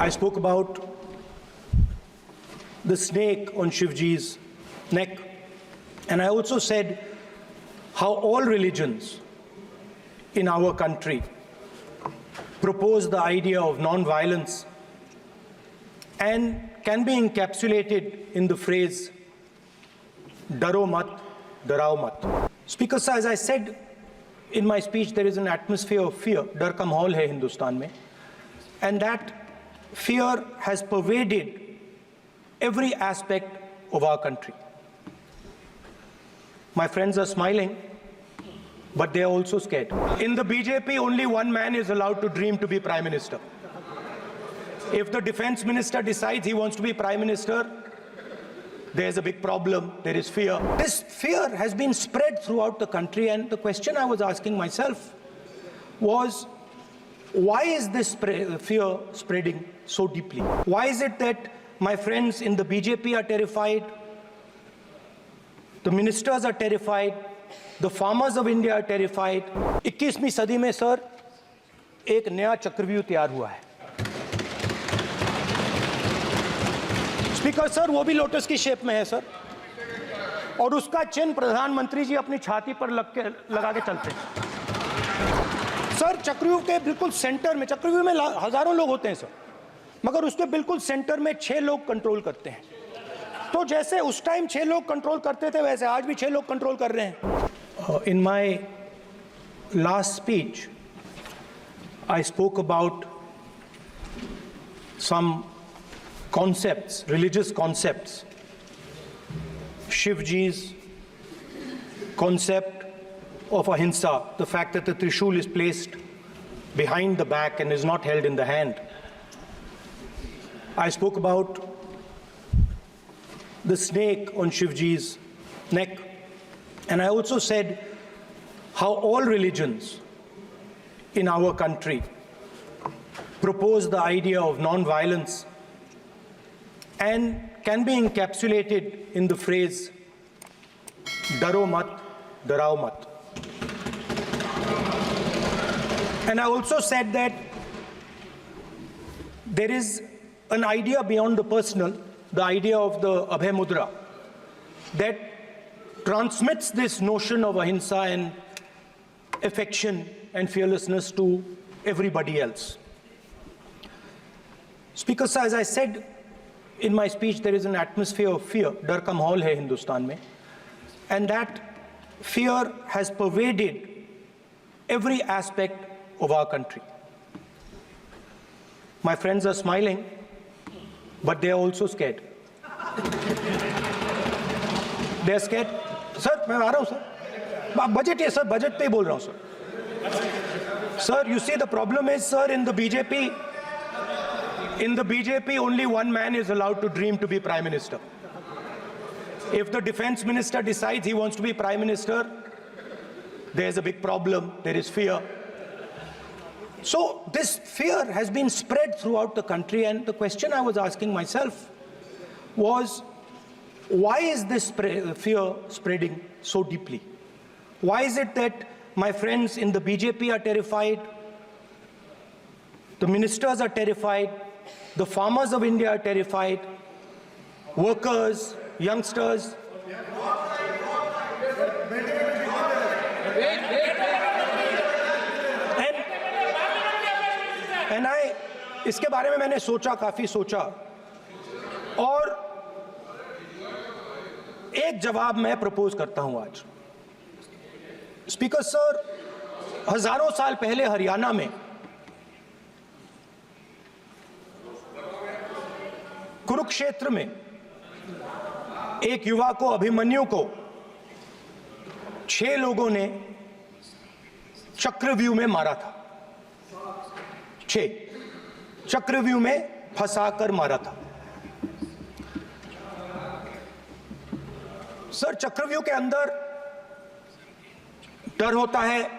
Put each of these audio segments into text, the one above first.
I spoke about the snake on Shivji's neck, and I also said how all religions in our country propose the idea of non-violence and can be encapsulated in the phrase "Daro mat, darao mat." Speaker sir, as I said in my speech, there is an atmosphere of fear. Dar ka mahol hai Hindustan mein, and that fear has pervaded every aspect of our country. My friends are smiling, but they are also scared. In the BJP, only one man is allowed to dream to be Prime Minister. If the Defense Minister decides he wants to be Prime Minister, there's a big problem, there is fear. This fear has been spread throughout the country, and the question I was asking myself was, why is this fear spreading so deeply? Why is it that my friends in the BJP are terrified, the ministers are terrified, the farmers of India are terrified? 21वीं सदी में sir एक नया चक्रव्यूह तैयार हुआ है। Speaker sir, वो भी लोटस की शेप में है सर, और उसका चिन्ह प्रधानमंत्री जी अपनी छाती पर लगा के चलते हैं। सर, चक्रव्यूह के बिल्कुल सेंटर में, चक्रव्यूह में हजारों लोग होते हैं सर, मगर उसके बिल्कुल सेंटर में 6 लोग कंट्रोल करते हैं। तो जैसे उस टाइम 6 लोग कंट्रोल करते थे, वैसे आज भी 6 लोग कंट्रोल कर रहे हैं। In my last speech, I spoke about some concepts, religious concepts. Shivji's concept of ahimsa, the fact that the Trishul is placed behind the back and is not held in the hand. I spoke about the snake on Shivji's neck, and I also said how all religions in our country propose the idea of non-violence and can be encapsulated in the phrase "Daro mat, darao mat." And I also said that there is an idea beyond the personal, the idea of the Abhay Mudra, that transmits this notion of ahimsa and affection and fearlessness to everybody else. Speaker sir, as I said in my speech, there is an atmosphere of fear. Dar ka mahol hai Hindustan mein, and that fear has pervaded every aspect of our country. My friends are smiling, but they are also scared. They are scared. Sir, मैं आ रहा हूँ sir. Budget है sir, budget पे ही बोल रहा हूँ sir. Sir, you see the problem is, sir, in the BJP only one man is allowed to dream to be Prime Minister. If the Defense Minister decides he wants to be Prime Minister, there's a big problem, there is fear. So this fear has been spread throughout the country, and the question I was asking myself was, why is this fear spreading so deeply? Why is it that my friends in the BJP are terrified, the ministers are terrified, the farmers of India are terrified, workers, youngsters? And इसके बारे में मैंने सोचा, काफी सोचा, और एक जवाब मैं प्रपोज करता हूं आज। स्पीकर सर, हजारों साल पहले हरियाणा में कुरुक्षेत्र में एक युवा को, अभिमन्यु को, 6 लोगों ने चक्रव्यूह में मारा था। 6 चक्रव्यूह में फंसाकर मारा था। सर, चक्रव्यूह के अंदर डर होता है,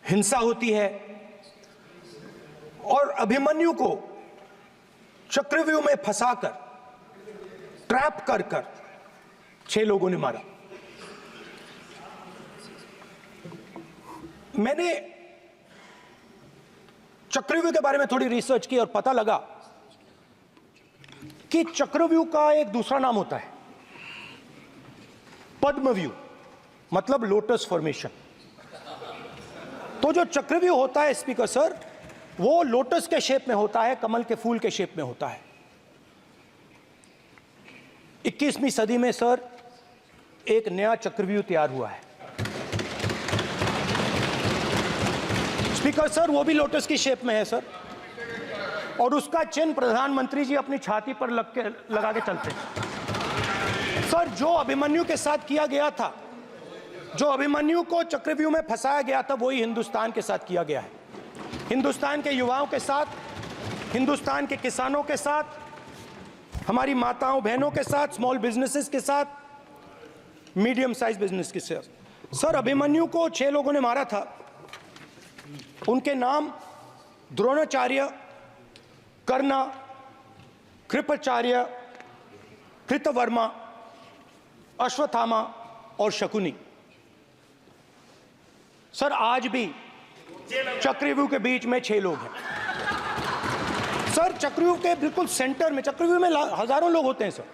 हिंसा होती है, और अभिमन्यु को चक्रव्यूह में फंसाकर, ट्रैप कर 6 लोगों ने मारा। मैंने चक्रव्यूह के बारे में थोड़ी रिसर्च की और पता लगा कि चक्रव्यूह का एक दूसरा नाम होता है पद्मव्यूह, मतलब लोटस फॉर्मेशन। तो जो चक्रव्यूह होता है स्पीकर सर, वो लोटस के शेप में होता है, कमल के फूल के शेप में होता है। 21वीं सदी में सर एक नया चक्रव्यूह तैयार हुआ है स्पीकर सर, वो भी लोटस की शेप में है सर, और उसका चिन्ह प्रधानमंत्री जी अपनी छाती पर लगा के चलते हैं सर। जो अभिमन्यु के साथ किया गया था, जो अभिमन्यु को चक्रव्यूह में फंसाया गया था, वही हिंदुस्तान के साथ किया गया है। हिंदुस्तान के युवाओं के साथ, हिंदुस्तान के किसानों के साथ, हमारी माताओं बहनों के साथ, स्मॉल बिजनेसेस के साथ, मीडियम साइज बिजनेस के साथ। सर अभिमन्यु को 6 लोगों ने मारा था। उनके नाम द्रोणाचार्य, कर्ण, कृपाचार्य, कृतवर्मा, अश्वत्थामा और शकुनी। सर आज भी चक्रव्यूह के बीच में 6 लोग हैं सर। चक्रव्यूह के बिल्कुल सेंटर में, चक्रव्यूह में हजारों लोग होते हैं सर,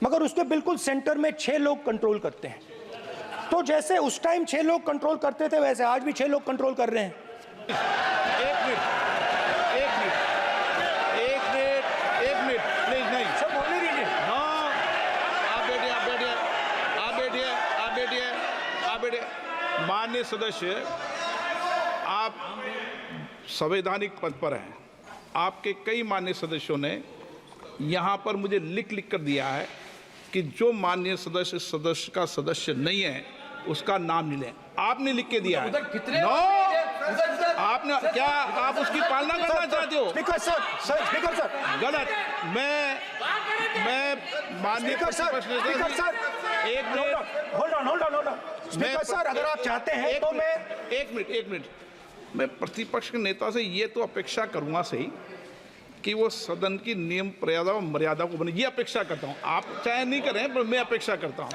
मगर उसके बिल्कुल सेंटर में 6 लोग कंट्रोल करते हैं। तो जैसे उस टाइम 6 लोग कंट्रोल करते थे, वैसे आज भी 6 लोग कंट्रोल कर रहे हैं। एक मिनट प्लीज, नहीं सब बोलने दीजिए। हाँ, आप बैठिए। माननीय सदस्य, आप संवैधानिक पद पर हैं। आपके कई माननीय सदस्यों ने यहाँ पर मुझे लिख कर दिया है कि जो माननीय सदस्य का सदस्य नहीं है उसका नाम नहीं लें। आपने लिख के दिया है। आपने क्या, आप उसकी पालना करना चाहते हो? स्पीकर सर, गलत। मैं माननीय एक minute, hold on. Speaker sir, अगर आप चाहते हैं तो मैं एक मिनट मैं प्रतिपक्ष के नेता से ये तो अपेक्षा करूंगा सही कि वो सदन की नियम मर्यादा को बने, ये अपेक्षा करता हूं। आप चाहे नहीं करें, पर मैं अपेक्षा करता हूं।